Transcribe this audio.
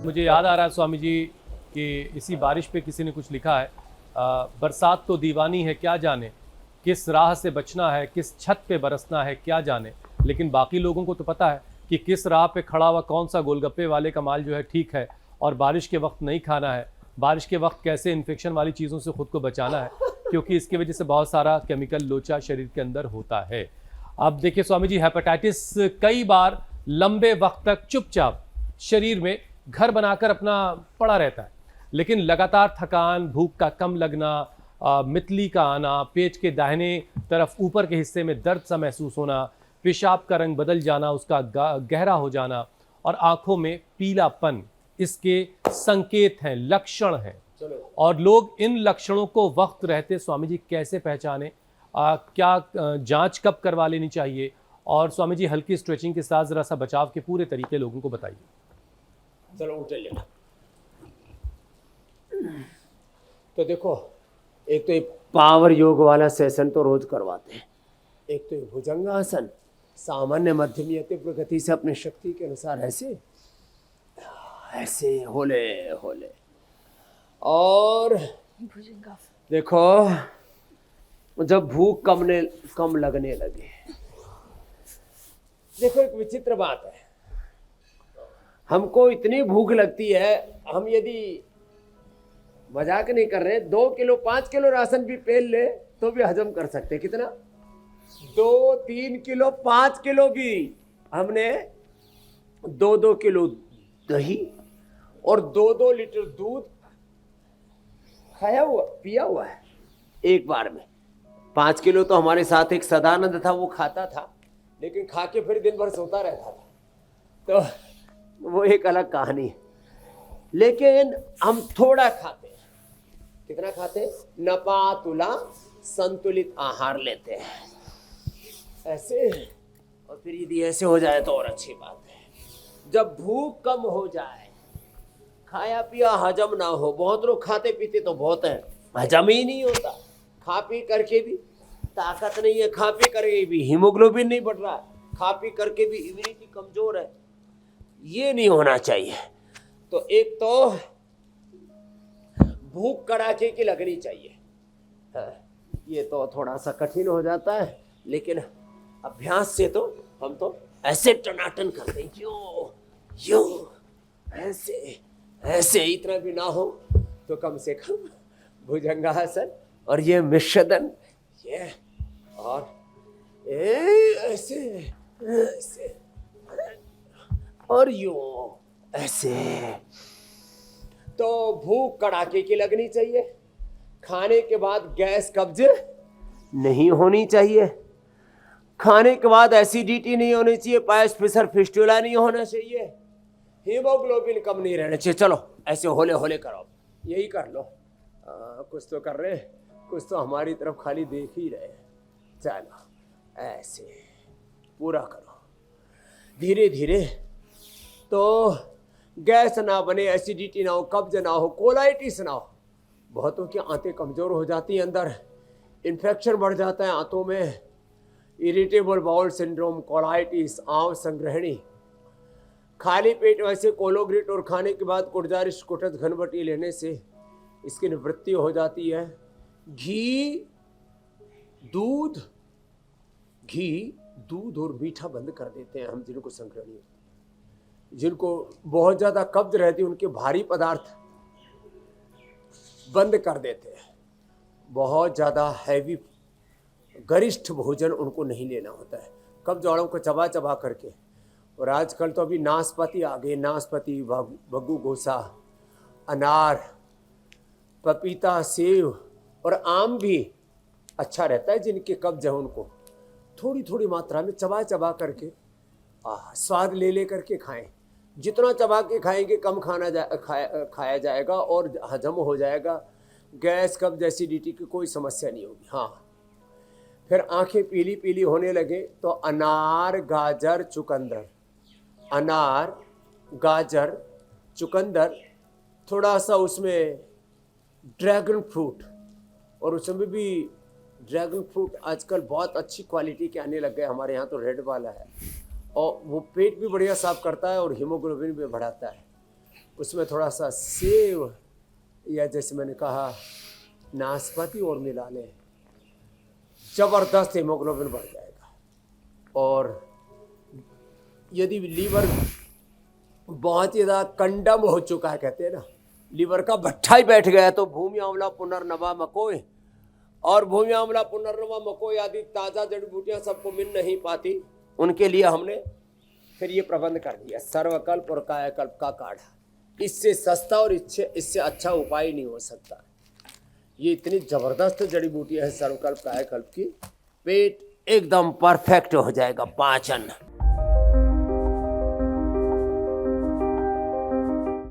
मुझे याद आ रहा है स्वामी जी कि इसी बारिश पे किसी ने कुछ लिखा है, बरसात तो दीवानी है क्या जाने, किस राह से बचना है, किस छत पे बरसना है क्या जाने, लेकिन बाकी लोगों को तो पता है कि किस राह पे खड़ा हुआ कौन सा गोलगप्पे वाले का माल जो है ठीक है और बारिश के वक्त नहीं खाना है, बारिश के वक्त कैसे इन्फेक्शन वाली चीज़ों से खुद को बचाना है, क्योंकि इसकी वजह से बहुत सारा केमिकल लोचा शरीर के अंदर होता है। अब देखिए स्वामी जी, हेपेटाइटिस कई बार लंबे वक्त तक चुपचाप शरीर में घर बनाकर अपना पड़ा रहता है, लेकिन लगातार थकान, भूख का कम लगना, मितली का आना, पेट के दाहिने तरफ ऊपर के हिस्से में दर्द सा महसूस होना, पेशाब का रंग बदल जाना, उसका गहरा हो जाना और आंखों में पीलापन, इसके संकेत हैं, लक्षण हैं। और लोग इन लक्षणों को वक्त रहते स्वामी जी कैसे पहचाने, क्या जांच कब करवा लेनी चाहिए, और स्वामी जी हल्की स्ट्रेचिंग के साथ जरा सा बचाव के पूरे तरीके लोगों को बताइए। चलो उठे लेना। तो देखो, एक तो ये पावर योग वाला सेशन तो रोज करवाते हैं, एक तो ये भुजंगासन सामान्य मध्यम या तीव्र गति से अपनी शक्ति के अनुसार ऐसे ऐसे होले होले। और देखो, जब भूख कम लगने लगे, देखो एक विचित्र बात है, हमको इतनी भूख लगती है, हम यदि मजाक नहीं कर रहे, 2 किलो 5 किलो राशन भी पेल ले तो भी हजम कर सकते। कितना? 2 3 किलो 5 किलो भी। हमने 2 किलो दही और 2 लीटर दूध पिया हुआ है एक बार में। 5 किलो तो हमारे साथ एक सदानंद था, वो खाता था, लेकिन खा के फिर दिन भर सोता रहता था, तो वो एक अलग कहानी है। लेकिन हम थोड़ा खाते हैं। कितना खाते हैं? नपातुला संतुलित आहार लेते हैं ऐसे। और फिर यदि ऐसे हो जाए तो और अच्छी बात है। जब भूख कम हो जाए, खाया पिया हजम ना हो, बहुत लोग खाते पीते तो बहुत है, हजम ही नहीं होता, खा पी करके भी ताकत नहीं है, खा पी करके भी हीमोग्लोबिन नहीं बढ़ रहा है, खा पी करके भी इम्यूनिटी कमजोर है। ये नहीं होना चाहिए। तो एक तो भूख कड़ाके की लगनी चाहिए। हाँ, ये तो थोड़ा सा कठिन हो जाता है, लेकिन अभ्यास से तो हम तो ऐसे टनाटन करते हैं, यो ऐसे ऐसे। इतना भी ना हो तो कम से कम भुजंगासन और ये मिश्रदन, ये और ऐसे ऐसे और यूं ऐसे। तो भूख कड़ाके की लगनी चाहिए। खाने के बाद गैस कब्ज नहीं होनी चाहिए। खाने के बाद एसिडिटी नहीं होनी चाहिए, पायस फिसर फिस्टुला नहीं होना चाहिए, हीमोग्लोबिन कम नहीं रहना चाहिए। चलो ऐसे होले होले करो, यही कर लो। कुछ तो कर रहे, कुछ तो हमारी तरफ खाली देख ही रहे। चलो ऐसे पूरा करो धीरे धीरे, तो गैस ना बने, एसिडिटी ना हो, कब्ज ना हो, कोलाइटिस ना हो। बहुतों की आंतें कमज़ोर हो जाती हैं, अंदर इन्फेक्शन बढ़ जाता है आंतों में, इरिटेबल बाउल सिंड्रोम, कोलाइटिस, आंव संग्रहणी। खाली पेट वैसे कोलोग्रिट और खाने के बाद कुटजारिश कुटज घनबटी लेने से इसकी निवृत्ति हो जाती है। घी दूध और मीठा बंद कर देते हैं हम, जिनको संग्रहणी होती है, जिनको बहुत ज़्यादा कब्ज रहती है, उनके भारी पदार्थ बंद कर देते हैं। बहुत ज़्यादा हैवी गरिष्ठ भोजन उनको नहीं लेना होता है, कब्ज वालों को चबा चबा करके। और आजकल तो अभी नाशपाती आ गए, नाशपाती, बग्गू गोसा, अनार, पपीता, सेव और आम भी अच्छा रहता है। जिनके कब्ज है उनको थोड़ी थोड़ी मात्रा में चबा चबा करके स्वाद ले करके खाएं। जितना चबा के खाएंगे कम खाया जाएगा और हजम हो जाएगा। गैस कब्ज एसिडिटी की कोई समस्या नहीं होगी। हाँ, फिर आंखें पीली पीली होने लगे तो अनार, गाजर, चुकंदर, अनार, गाजर, चुकंदर, थोड़ा सा उसमें ड्रैगन फ्रूट, और उसमें भी ड्रैगन फ्रूट आजकल बहुत अच्छी क्वालिटी के आने लग गए, हमारे यहाँ तो रेड वाला है, और वो पेट भी बढ़िया साफ करता है और हीमोग्लोबिन भी बढ़ाता है। उसमें थोड़ा सा सेव या जैसे मैंने कहा नाशपाती और मिला लें, जबरदस्त हीमोग्लोबिन बढ़ जाएगा। और यदि लीवर बहुत ही ज़्यादा कंडम हो चुका है, कहते हैं ना लीवर का भट्ठा ही बैठ गया, तो भूमि आंवला पुनर्नवा मकोई और भूमि आंवला पुनर्नवा मकोई आदि ताज़ा जड़ी बूटियाँ सबको मिल नहीं पाती, उनके लिए हमने फिर ये प्रबंध कर दिया सर्वकल्प और कायाकल्प का काढ़ा। इससे सस्ता और इससे अच्छा उपाय नहीं हो सकता। ये इतनी ज़बरदस्त जड़ी बूटियाँ हैं सर्वकल्प कायाकल्प की, पेट एकदम परफेक्ट हो जाएगा, पाचन